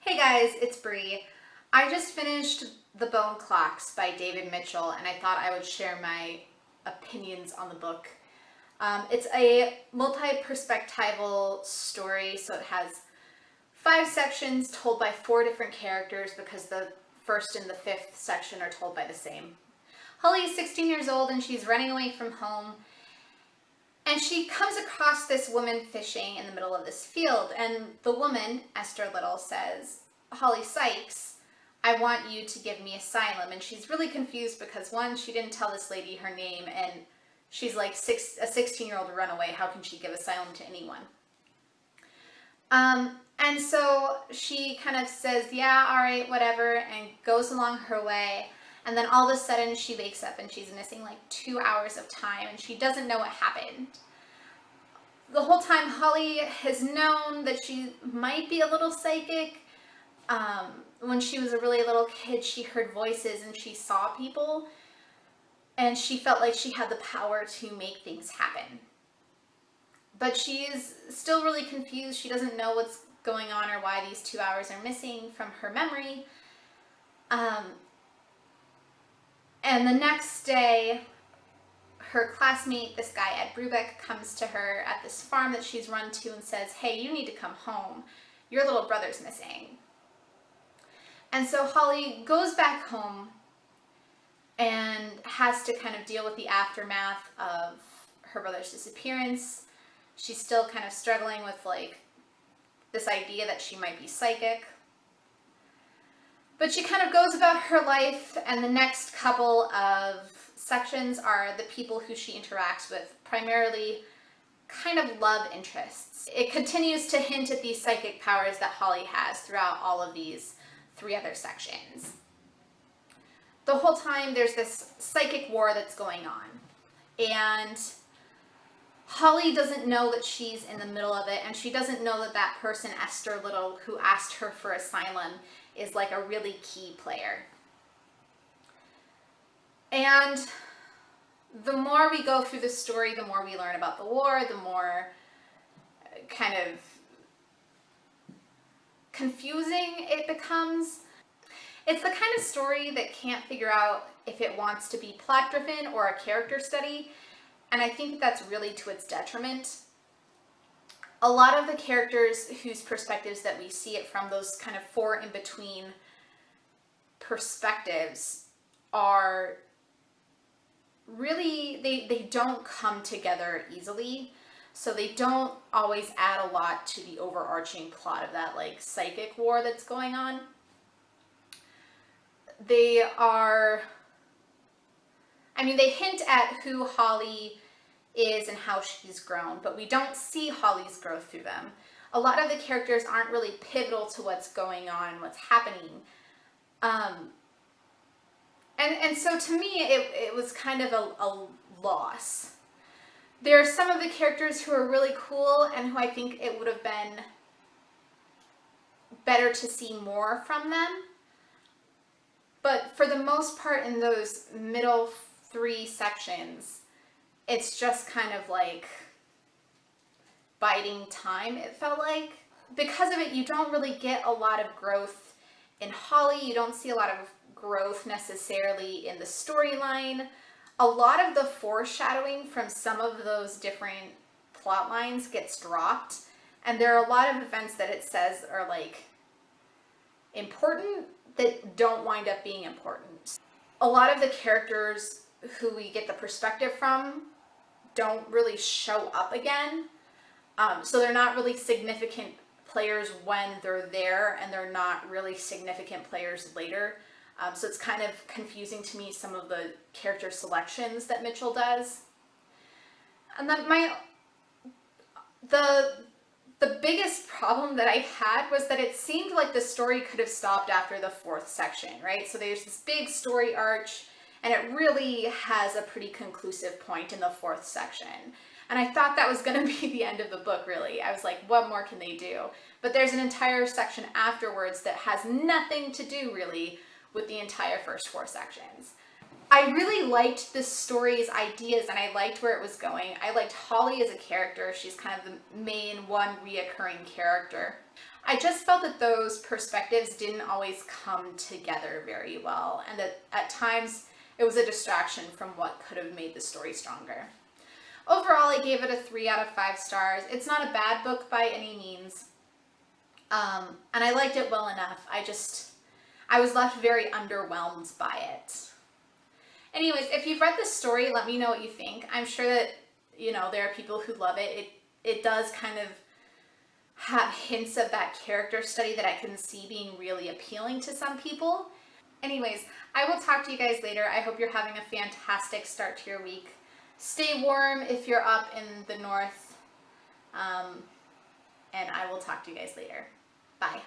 Hey guys, it's Bree. I just finished The Bone Clocks by David Mitchell, and I thought I would share my opinions on the book. It's a multi-perspectival story, so it has 5 sections told by 4 different characters because the first and the 5th section are told by the same. Holly is 16 years old and she's running away from home. And she comes across this woman fishing in the middle of this field. And the woman, Esther Little, says, "Holly Sykes, I want you to give me asylum." And she's really confused because, one, she didn't tell this lady her name. And she's like a 16-year-old runaway. How can she give asylum to anyone? And so she kind of says, yeah, all right, whatever, and goes along her way. And then all of a sudden she wakes up and she's missing like 2 hours of time and she doesn't know what happened. The whole time Holly has known that she might be a little psychic. When she was a really little kid, she heard voices and she saw people. And she felt like she had the power to make things happen. But she is still really confused. She doesn't know what's going on or why these 2 hours are missing from her memory. And the next day, her classmate, this guy Ed Brubeck, comes to her at this farm that she's run to and says, "Hey, you need to come home. Your little brother's missing." And so Holly goes back home and has to kind of deal with the aftermath of her brother's disappearance. She's still kind of struggling with like this idea that she might be psychic. But she kind of goes about her life, and the next couple of sections are the people who she interacts with, primarily kind of love interests. It continues to hint at these psychic powers that Holly has throughout all of these 3 other sections. The whole time there's this psychic war that's going on, and Holly doesn't know that she's in the middle of it, and she doesn't know that that person, Esther Little, who asked her for asylum, is like a really key player. And the more we go through the story, the more we learn about the war, the more kind of confusing it becomes. It's the kind of story that can't figure out if it wants to be plot driven or a character study, and I think that's really to its detriment. A lot of the characters whose perspectives that we see it from, those kind of 4 in-between perspectives, are really, they don't come together easily. So they don't always add a lot to the overarching plot of that like psychic war that's going on. They hint at who Holly is and how she's grown, but we don't see Holly's growth through them. A lot of the characters aren't really pivotal to what's going on, what's happening. And so to me, it was kind of a loss. There are some of the characters who are really cool and who I think it would have been better to see more from them. But for the most part, in those middle 3 sections, it's just kind of like biding time, it felt like. Because of it, you don't really get a lot of growth in Holly. You don't see a lot of growth necessarily in the storyline. A lot of the foreshadowing from some of those different plot lines gets dropped. And there are a lot of events that it says are like important that don't wind up being important. A lot of the characters who we get the perspective from don't really show up again. So they're not really significant players when they're there, and they're not really significant players later. So it's kind of confusing to me, some of the character selections that Mitchell does. And then the biggest problem that I had was that it seemed like the story could have stopped after the 4th section, right? So there's this big story arch, and it really has a pretty conclusive point in the 4th section. And I thought that was going to be the end of the book, really. I was like, what more can they do? But there's an entire section afterwards that has nothing to do, really, with the entire first 4 sections. I really liked the story's ideas and I liked where it was going. I liked Holly as a character. She's kind of the main one reoccurring character. I just felt that those perspectives didn't always come together very well, and that at times it was a distraction from what could have made the story stronger. Overall, I gave it a 3 out of 5 stars. It's not a bad book by any means. And I liked it well enough. I was left very underwhelmed by it. Anyways, if you've read this story, let me know what you think. I'm sure that, there are people who love it. It does kind of have hints of that character study that I can see being really appealing to some people. Anyways, I will talk to you guys later. I hope you're having a fantastic start to your week. Stay warm if you're up in the north. And I will talk to you guys later. Bye.